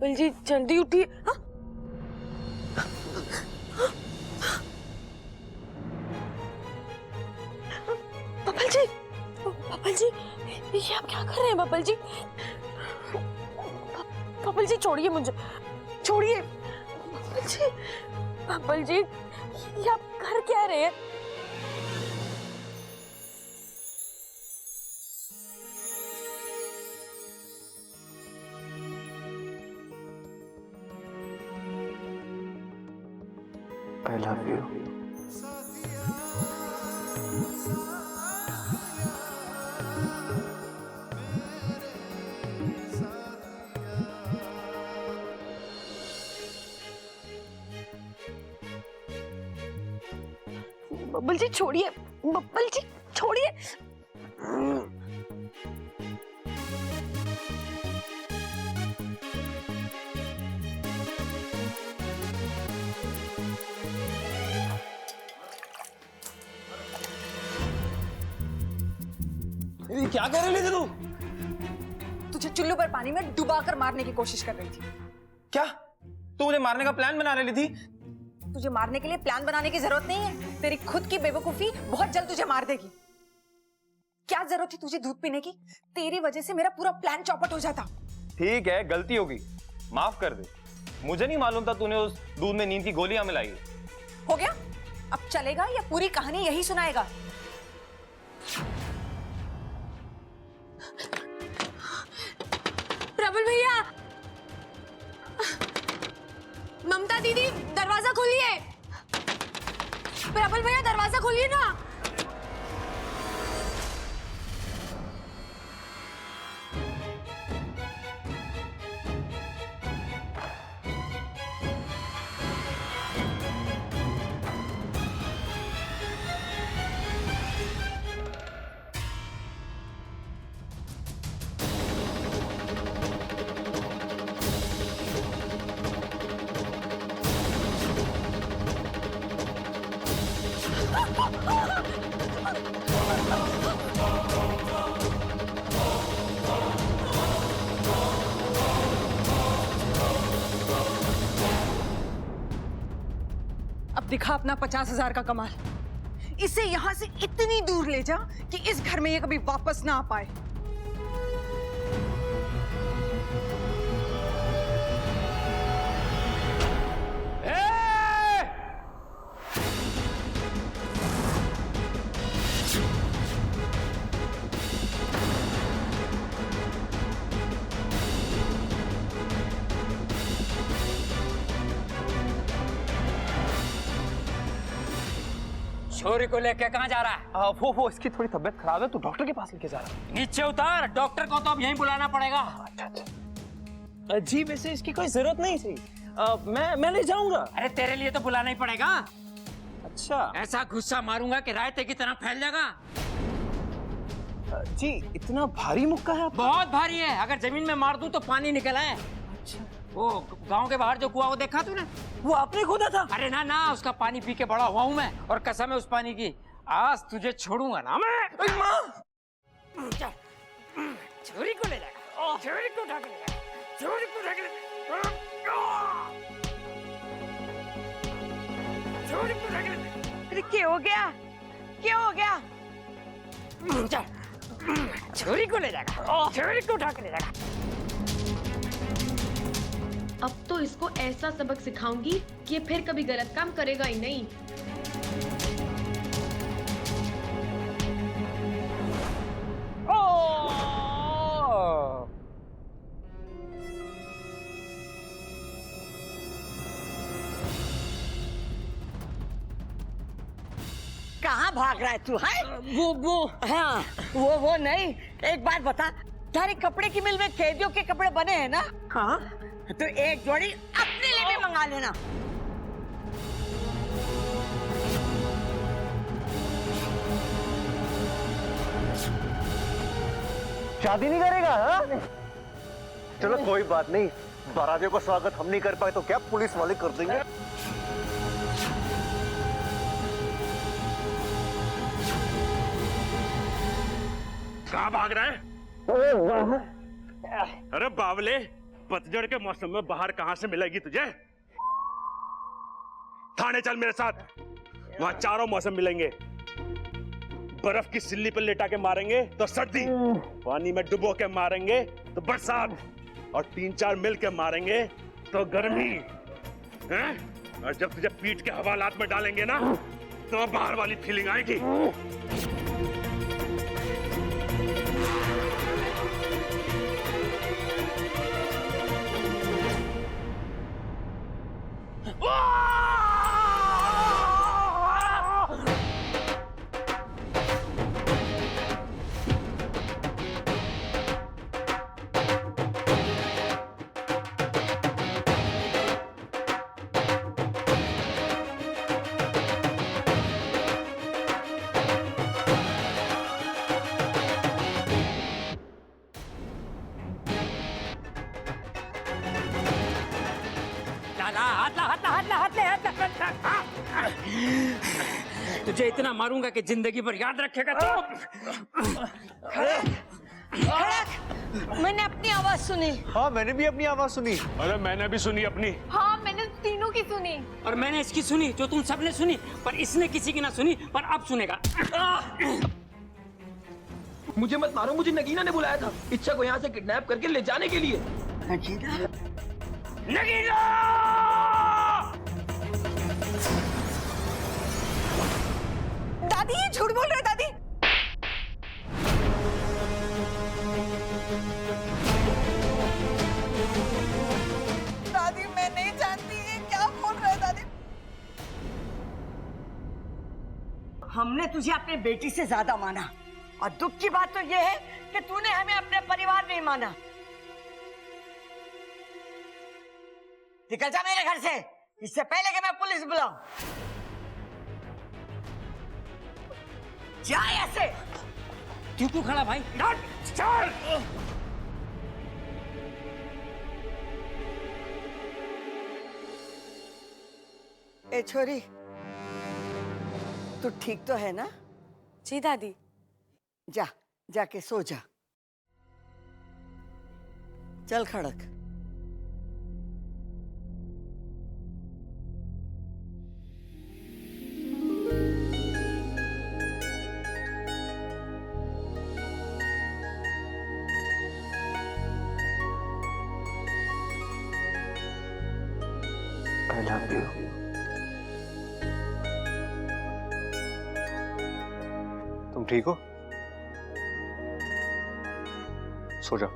बल जी जल्दी उठिए। हाँ? बबल जी, बबल जी, ये आप क्या कर रहे हैं बबल जी? बबल जी छोड़िए मुझे, छोड़िए बबल जी। बबल जी ये आप कर क्या रहे हैं? I love you. बबल जी छोड़िए, बबल जी छोड़िए। ये क्या कर रही थी तू? तुझे चुल्लू पर पानी में डुबाकर मारने की कोशिश कर रही थी। क्या तू मुझे मारने का प्लान बना रही थी? तुझे मारने के लिए प्लान बनाने की जरूरत नहीं है। तेरी खुद की बेवकूफी बहुत जल्द तुझे मार देगी। क्या जरूरत थी तुझे दूध पीने की? तेरी वजह से मेरा पूरा प्लान चौपट हो जाता। ठीक है, गलती होगी, माफ कर दे। मुझे नहीं मालूम था तूने उस दूध में नींद की गोलियां मिलाई है। हो गया? अब चलेगा या पूरी कहानी यही सुनाएगा? प्रबल भैया, ममता दीदी दरवाजा खोलिए। प्रबल भैया दरवाजा खोलिए ना। अब दिखा अपना 50,000 का कमाल। इसे यहां से इतनी दूर ले जा कि इस घर में ये कभी वापस ना आ पाए। छोरी को लेके कहाँ जा रहा है? वो इसकी थोड़ी तबीयत खराब है, तो डॉक्टर के पास लेके जा रहा है। नीचे उतार, डॉक्टर को तो अब यहीं बुलाना पड़ेगा। अच्छा अच्छा जी, वैसे इसकी कोई जरूरत नहीं थी। मैं ले जाऊंगा। अरे तेरे लिए तो बुलाना ही पड़ेगा। अच्छा ऐसा गुस्सा मारूंगा कि रायते की तरह फैल जाएगा। जी, इतना भारी मुक्का है आपका? बहुत भारी है, अगर जमीन में मार दूं तो पानी निकल आए। अच्छा, वो गांव के बाहर जो कुआं वो देखा तूने? वो आपने खोदा था? अरे ना ना, उसका पानी पी के बड़ा हुआ हूं मैं, और कसम है उस पानी की, आज तुझे छोड़ूंगा ना मैं। छोरी को ले जाएगा, छोरी को उठा के ले जाएगा, छोरी को उठा के ले जाएगा, छोरी को उठा के ले जाएगा। अरे क्या हो गया? क्या हो गया? छोरी को ले जाएगा, छोरी को उठा के ले जाएगा। अब तो इसको ऐसा सबक सिखाऊंगी कि ये फिर कभी गलत काम करेगा ही नहीं। कहाँ भाग रहा है तू? है वो हाँ, वो नहीं। एक बात बता, तेरे कपड़े की मिल में कैदियों के कपड़े बने हैं ना? हाँ, तो एक जोड़ी अपने लिए भी मंगा लेना। शादी नहीं करेगा? हाँ? चलो कोई बात नहीं, बारातियों का स्वागत हम नहीं कर पाए तो क्या पुलिस वाले कर देंगे। कहाँ भाग रहा है? अरे बावले, पतझड़ के मौसम में बाहर कहां से मिलेगी तुझे? थाने चल मेरे साथ, वहां चारों मौसम मिलेंगे। बर्फ की सिल्ली पर लेटा के मारेंगे तो सर्दी, पानी में डुबो के मारेंगे तो बरसात, और 3-4 मिल के मारेंगे तो गर्मी हैं? और जब तुझे पीठ के हवालात में डालेंगे ना तो बाहर वाली फीलिंग आएगी। तुझे इतना मारूंगा कि जिंदगी भर याद रखेगा तो। मैंने अपनी आवाज सुनी। हाँ मैंने भी अपनी आवाज सुनी। अरे मैंने भी सुनी अपनी। हाँ मैंने तीनों की सुनी। और मैंने इसकी सुनी जो तुम सबने सुनी, पर इसने किसी की ना सुनी, पर अब सुनेगा। मुझे मत मारो, मुझे नगीना ने बुलाया था इच्छा को यहाँ से किडनैप करके ले जाने के लिए। नगीना? नगीना! दादी ये झूठ बोल रहे हैं दादी। दादी मैं नहीं जानती, ये क्या बोल रहे हैं दादी? हमने तुझे अपनी बेटी से ज्यादा माना, और दुख की बात तो ये है कि तूने हमें अपने परिवार नहीं माना। निकल जा मेरे घर से, इससे पहले कि मैं पुलिस बुलाऊं। जा ऐसे। क्यों खड़ा भाई? चल! ए छोरी, तू ठीक तो है ना? जी दादी। जा, जाके सो जा। चल खड़क। I love you. तुम ठीक हो? सो जाओ।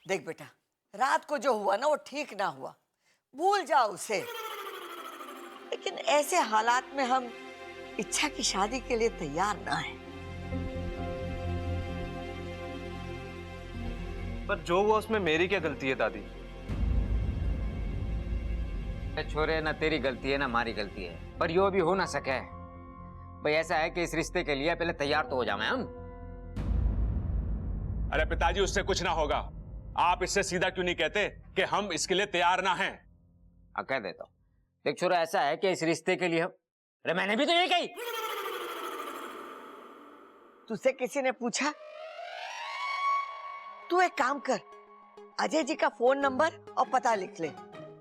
देख बेटा, रात को जो हुआ ना वो ठीक ना हुआ, भूल जाओ उसे। लेकिन ऐसे हालात में हम इच्छा की शादी के लिए तैयार ना है। पर जो हुआ उसमें मेरी क्या गलती है दादी? छोरे, ना तेरी गलती है ना हमारी गलती है, पर यो भी हो ना सके। भाई ऐसा है कि इस रिश्ते के लिए पहले तैयार तो हो जाए हम। अरे पिताजी, उससे कुछ ना होगा। आप इससे सीधा क्यों नहीं कहते कि हम इसके लिए तैयार ना हैं? कह देता हूँ। देख छोरा, ऐसा है कि इस रिश्ते के लिए हम, अरे मैंने भी तो यही कही। तुझसे किसी ने पूछा? तू एक काम कर, अजय जी का फोन नंबर और पता लिख ले।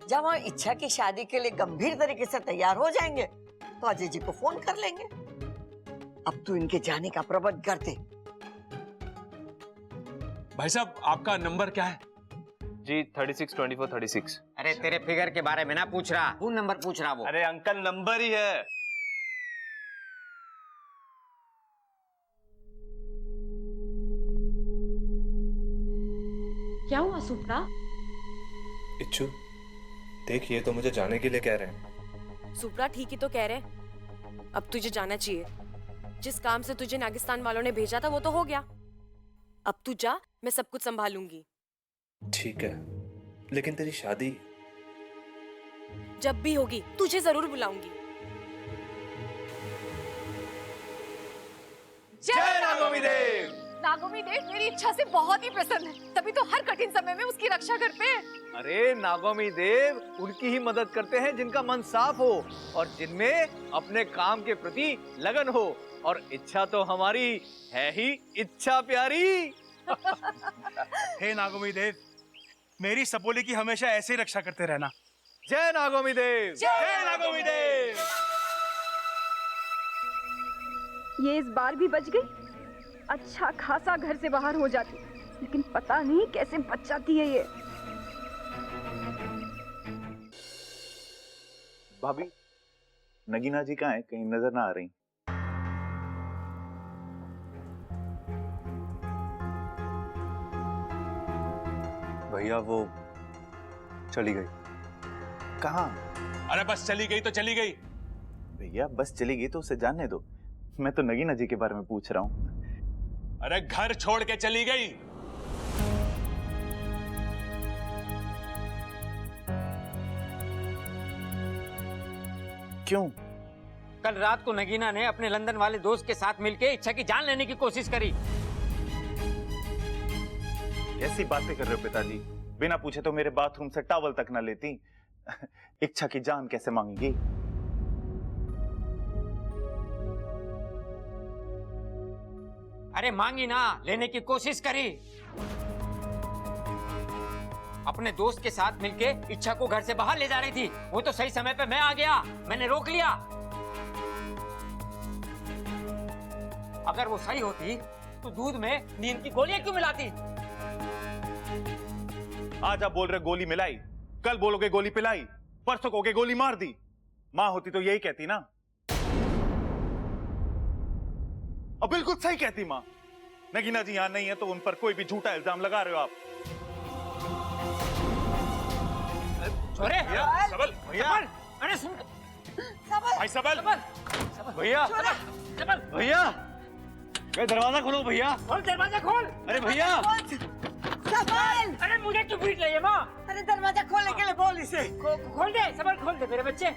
जब हम इच्छा की शादी के लिए गंभीर तरीके से तैयार हो जाएंगे तो अजय जी को फोन कर लेंगे। अब तू इनके जाने का प्रबंध कर दे। भाई साहब, आपका नंबर क्या है? जी 362436। अरे तेरे फिगर के बारे में ना पूछ रहा, फोन नंबर पूछ रहा वो। अरे अंकल नंबर ही है। क्या हुआ सुप्रा? इच्छु, देख ये तो मुझे जाने के लिए कह रहे हैं। सुप्रा ठीक ही तो कह रहे। अब तुझे जाना चाहिए। जिस काम से तुझे नागिस्तान वालों ने भेजा था वो तो हो गया। अब तू जा, मैं सब कुछ संभालूंगी। ठीक है, लेकिन तेरी शादी जब भी होगी तुझे जरूर बुलाऊंगी। जय नागोमी देव। नागोमी देव मेरी इच्छा से बहुत ही प्रसन्न है, तभी तो हर कठिन समय में उसकी रक्षा करते हैं। अरे नागोमी देव उनकी ही मदद करते हैं जिनका मन साफ हो और जिनमें अपने काम के प्रति लगन हो, और इच्छा तो हमारी है ही इच्छा प्यारी। हे नागोमी देव, मेरी सपोली की हमेशा ऐसे ही रक्षा करते रहना। जय नागोमी देव। जय नागोमी देव। ये इस बार भी बच गई। अच्छा खासा घर से बाहर हो जाती, लेकिन पता नहीं कैसे बच जाती है ये। भाभी, नगीना जी कहाँ है? कहीं नजर ना आ रही। भैया वो चली गई। कहाँ? अरे बस चली गई तो चली गई। भैया बस चली गई तो उसे जानने दो, मैं तो नगीना जी के बारे में पूछ रहा हूँ। अरे घर छोड़ के चली गई। क्यों? कल रात को नगीना ने अपने लंदन वाले दोस्त के साथ मिलकर इच्छा की जान लेने की कोशिश करी। ऐसी बातें कर रहे हो पिताजी? बिना पूछे तो मेरे बाथरूम से टॉवल तक ना लेती। इच्छा की जान कैसे मांगेगी? अरे मांगी ना, लेने की कोशिश करी। अपने दोस्त के साथ मिलके इच्छा को घर से बाहर ले जा रही थी। वो तो सही समय पे मैं आ गया, मैंने रोक लिया। अगर वो सही होती तो दूध में नींद की गोलियां क्यों मिलाती? आज आप बोल रहे गोली मिलाई, कल बोलोगे गोली पिलाई, परसों कहोगे गोली मार दी। मां होती तो यही कहती ना। अब बिल्कुल सही कहती मां। नगीना जी यहां नहीं है तो उन पर कोई भी झूठा इल्जाम लगा रहे हो आप। छोरे, सबल भैया, अरे सुन, भाई सबल भैया, भैया, दरवाजा खोलो भैया। खोल दरवाजा खोल। अरे भैया, सबल! अरे मुझे क्यों पीट रही है माँ? अरे दरवाजा खोलने के लिए बोल इसे। खोल दे सबल, खोल दे मेरे बच्चे।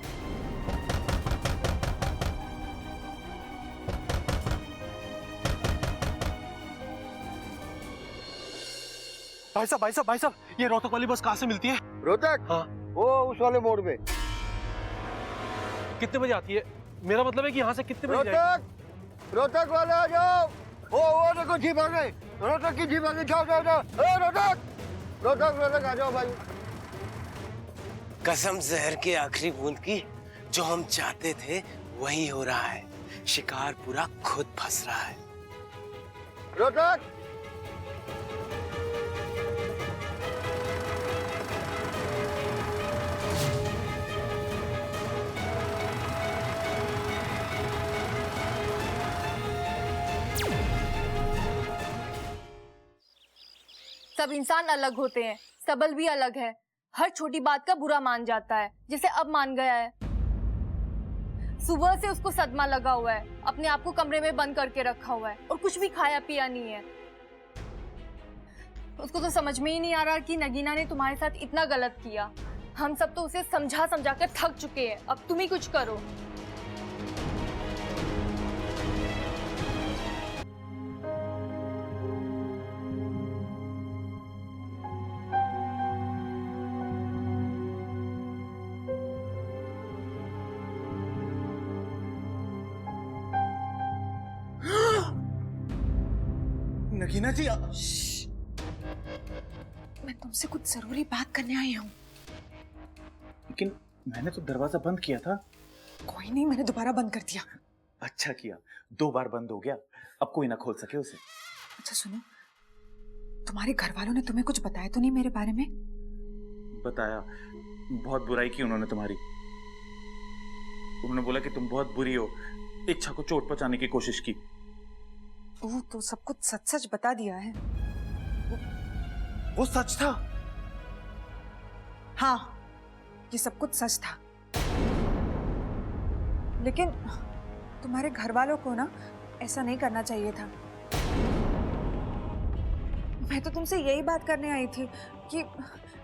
भाई साहब, ये रोहतक वाली बस कहाँ से मिलती है? रोहतक? हाँ। वो उस वाले मोड़ में। कितने बजे आती है? मेरा मतलब है कि यहाँ से कितने बजे जाएगी? रोहतक वाले आ जाओ। वो देखो जीप आ गई, रोहतक की जीप आ गई। जाओ जाओ जाओ। रोहतक आ जाओ भाई। कसम जहर के आखिरी बूंद की, जो हम चाहते थे वही हो रहा है। शिकार पूरा खुद फंस रहा है। रोहतक, सब इंसान अलग होते हैं, सबल भी अलग है। हर छोटी बात का बुरा मान जाता है, जिसे अब मान गया है। सुबह से उसको सदमा लगा हुआ है, अपने आप को कमरे में बंद करके रखा हुआ है और कुछ भी खाया पिया नहीं है। उसको तो समझ में ही नहीं आ रहा कि नगीना ने तुम्हारे साथ इतना गलत किया। हम सब तो उसे समझा समझा कर थक चुके हैं, अब तुम ही कुछ करो। नगीना जी, मैं तुमसे कुछ जरूरी बात करने आई हूँ। लेकिन मैंने तो दरवाजा बंद किया था। कोई नहीं, मैंने दोबारा बंद कर दिया। अच्छा किया, 2 बार बंद हो गया, अब कोई ना खोल सके उसे। अच्छा सुनो, तुम्हारे घर वालों ने तुम्हें कुछ बताया तो नहीं मेरे बारे में? बताया, बहुत बुराई की उन्होंने तुम्हारी। उन्होंने बोला कि तुम बहुत बुरी हो, इच्छा को चोट पहुंचाने की कोशिश की। ओह, तो सब कुछ सच सच बता दिया है। वो सच था? हाँ, ये सब कुछ सच था। लेकिन तुम्हारे घर वालों को ना ऐसा नहीं करना चाहिए था। मैं तो तुमसे यही बात करने आई थी कि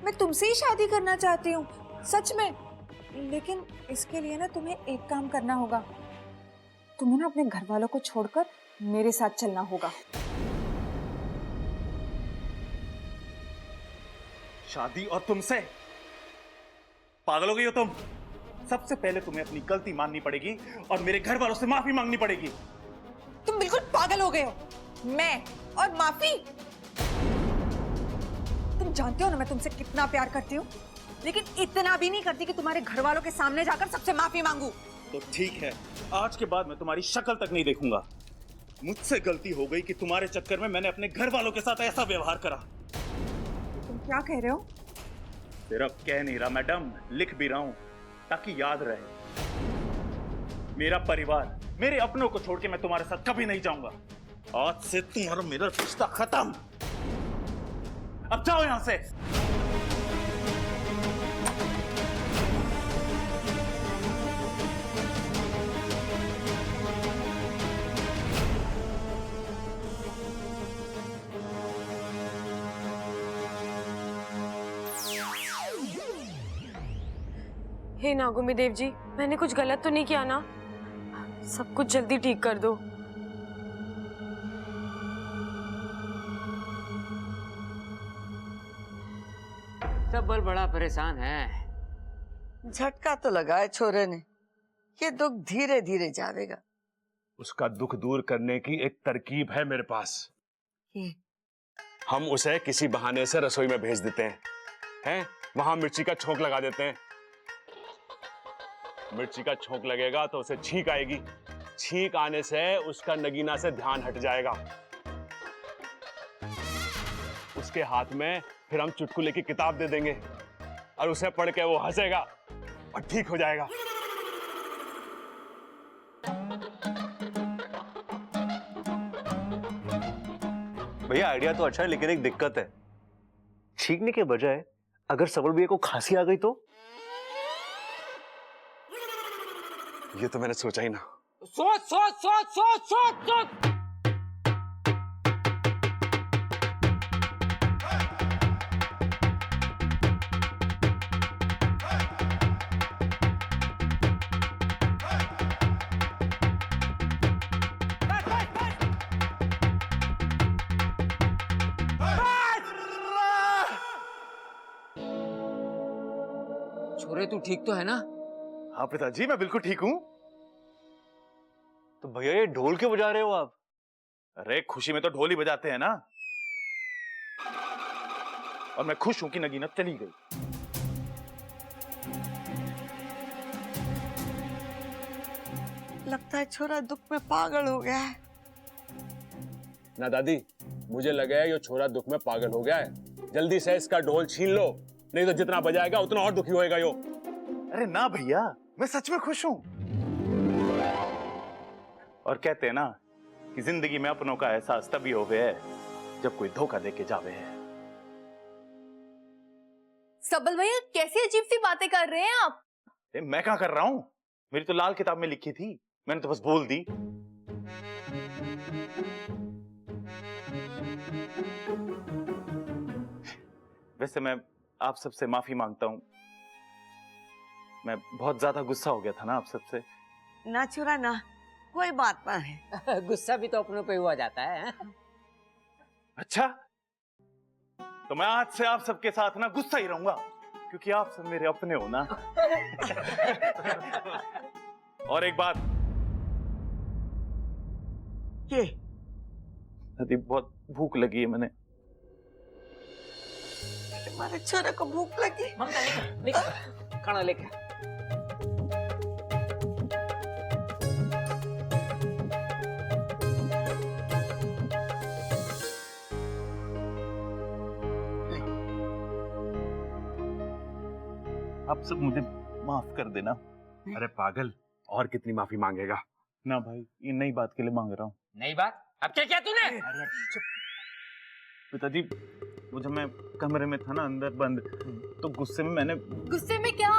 मैं तुमसे ही शादी करना चाहती हूँ, सच में। लेकिन इसके लिए ना तुम्हें एक काम करना होगा। तुम्हें ना अपने घर वालों को छोड़कर मेरे साथ चलना होगा। शादी और तुमसे? पागल हो गई हो तुम? सबसे पहले तुम्हें अपनी गलती माननी पड़ेगी और मेरे घर वालों से माफी मांगनी पड़ेगी। तुम बिल्कुल पागल हो गए हो। मैं और माफी? तुम जानते हो ना मैं तुमसे कितना प्यार करती हूँ, लेकिन इतना भी नहीं करती कि तुम्हारे घर वालों के सामने जाकर सबसे माफी मांगू। तो ठीक है, आज के बाद मैं तुम्हारी शक्ल तक नहीं देखूंगा। मुझसे गलती हो गई कि तुम्हारे चक्कर में मैंने अपने घर वालों के साथ ऐसा व्यवहार करा। तुम क्या कह रहे हो? सिर्फ कह नहीं रहा मैडम, लिख भी रहा हूं ताकि याद रहे। मेरा परिवार, मेरे अपनों को छोड़ के मैं तुम्हारे साथ कभी नहीं जाऊंगा। आज से तुम्हारा मेरा रिश्ता खत्म। अब जाओ यहां से। हे नागुमी देव जी, मैंने कुछ गलत तो नहीं किया ना? सब कुछ जल्दी ठीक कर दो। सब बड़ा परेशान है। झटका तो लगा है छोरे ने, ये दुख धीरे धीरे जाएगा। उसका दुख दूर करने की एक तरकीब है मेरे पास। हम उसे किसी बहाने से रसोई में भेज देते हैं, वहां मिर्ची का छोंक लगा देते हैं। मिर्ची का छोंक लगेगा तो उसे छींक आएगी, छींक आने से उसका नगीना से ध्यान हट जाएगा। उसके हाथ में फिर हम चुटकुले की किताब दे देंगे और उसे पढ़ के वो हंसेगा और ठीक हो जाएगा। भैया आइडिया तो अच्छा है, लेकिन एक दिक्कत है। छींकने के बजाय अगर सबल भैया को खांसी आ गई तो? ये तो मैंने सोचा ही ना। सोच सोच सोच सोच सोच सोच। छोरे तू ठीक तो है ना? हाँ पिताजी, मैं बिल्कुल ठीक हूँ। तो भैया ये ढोल क्यों बजा रहे हो आप? अरे खुशी में तो ढोल ही बजाते हैं ना। और मैं खुश हूं कि नगीना चली गई। लगता है छोरा दुख में पागल हो गया है। ना दादी, मुझे लगा है ये छोरा दुख में पागल हो गया है। जल्दी से इसका ढोल छीन लो, नहीं तो जितना बजाएगा उतना और दुखी होएगा यो। अरे ना भैया, मैं सच में खुश हूं। और कहते हैं ना कि जिंदगी में अपनों का एहसास तभी होवे है जब कोई धोखा देके जावे है। सबल भैया कैसी अजीब सी बातें कर रहे हैं आप? मैं क्या कर रहा हूं? मेरी तो लाल किताब में लिखी थी, मैंने तो बस बोल दी। वैसे मैं आप सबसे माफी मांगता हूं। मैं बहुत ज्यादा गुस्सा हो गया था ना आप सबसे। ना छोरा ना, कोई बात ना है। गुस्सा भी तो अपनों पे हुआ जाता है। अच्छा, तो मैं आज से आप सबके साथ ना गुस्सा ही रहूंगा, क्योंकि आप सब मेरे अपने हो ना। और एक बात, ये अभी बहुत भूख लगी है। मैंने तुम्हारे छोरे को भूख लगी? खाना लेके। आप सब मुझे माफ कर देना। अरे पागल, और कितनी माफी मांगेगा? ना भाई, ये नई बात के लिए मांग रहा हूँ। नई बात? अब क्या किया तूने? अरे पिताजी, वो जब मैं कमरे में था ना अंदर बंद, तो गुस्से में मैंने। गुस्से में क्या?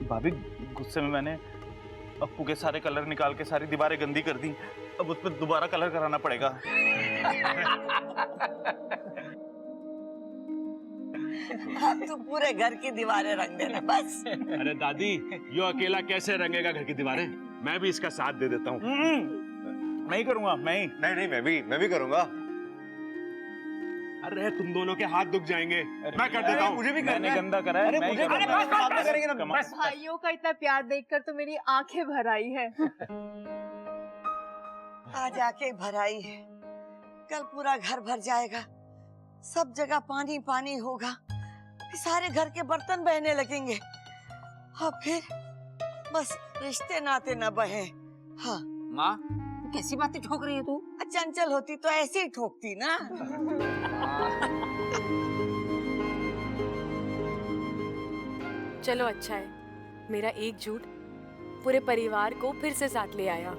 भाभी, गुस्से में मैंने अप्पू के सारे कलर निकाल के सारी दीवारें गंदी कर दी। अब उस पर दोबारा कलर कराना पड़ेगा। अब तो पूरे घर की दीवारें रंग देना बस। अरे दादी, यो अकेला कैसे रंगेगा घर की दीवारें? मैं भी इसका साथ दे देता हूँ। मैं ही करूंगा, मैं ही। नहीं, मैं भी करूंगा। अरे तुम दोनों के हाथ दुख जाएंगे, मैं कर देता हूँ। मुझे भी मैंने गंदा करा है, अरे मैं मुझे करना भी करना है, बाद में करेंगे ना। कमाल। भाइयों का इतना प्यार देखकर तो मेरी आंखें भर आई है। आज आके भराई है, कल पूरा घर भर जाएगा, सब जगह पानी पानी होगा, फिर सारे घर के बर्तन बहने लगेंगे और फिर बस रिश्ते नाते न बहे। हाँ माँ कैसी बातें ठोक रही है तू? चंचल होती तो ऐसे ही ठोकती ना। चलो अच्छा है, मेरा एक झूठ पूरे परिवार को फिर से साथ ले आया।